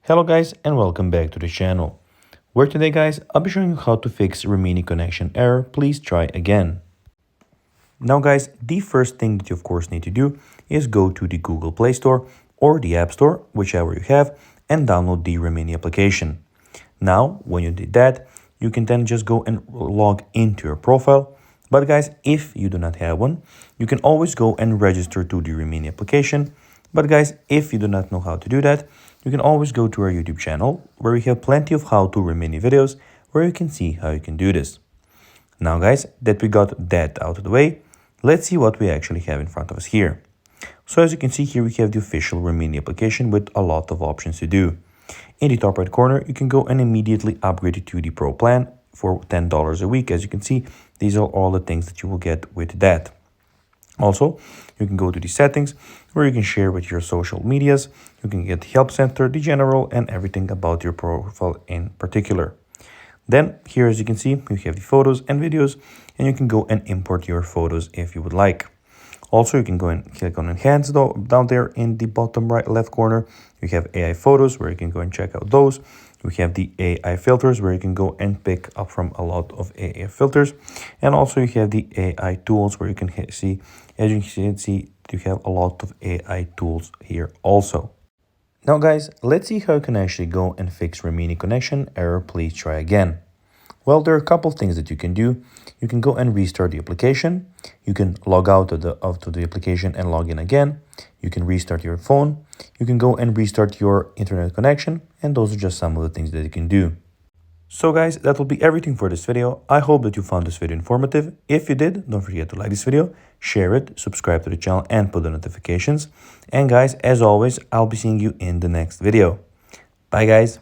Hello guys and welcome back to the channel, where today guys I'll be showing you how to fix Remini connection error. Please try again. Now guys, the first thing that you of course need to do is go to the Google Play Store or the App Store, whichever you have, and download the Remini application. Now when you did that, you can then just go and log into your profile. But guys, if you do not have one, you can always go and register to the Remini application. But guys, if you do not know how to do that, you can always go to our YouTube channel, where we have plenty of how-to Remini videos, where you can see how you can do this. Now guys, that we got that out of the way, let's see what we actually have in front of us here. So as you can see here, we have the official Remini application with a lot of options to do. In the top right corner, you can go and immediately upgrade it to the Pro plan for $10 a week. As you can see, these are all the things that you will get with that. Also, you can go to the settings where you can share with your social medias. You can get the help center, the general, and everything about your profile in particular. Then here, as you can see, you have the photos and videos, and you can go and import your photos if you would like. Also, you can go and click on enhance down there in the bottom right left corner. You have AI photos where you can go and check out those. We have the AI filters where you can go and pick up from a lot of AI filters. And also you have the AI tools where you can see, as you can see, you have a lot of AI tools here also. Now guys, let's see how you can actually go and fix Remini connection error. Please try again. Well, there are a couple of things that you can do. You can go and restart the application. You can log out of the application and log in again. You can restart your phone. You can go and restart your internet connection. And those are just some of the things that you can do. So guys, that will be everything for this video. I hope that you found this video informative. If you did, don't forget to like this video, share it, subscribe to the channel, and put the notifications. And guys, as always, I'll be seeing you in the next video. Bye guys.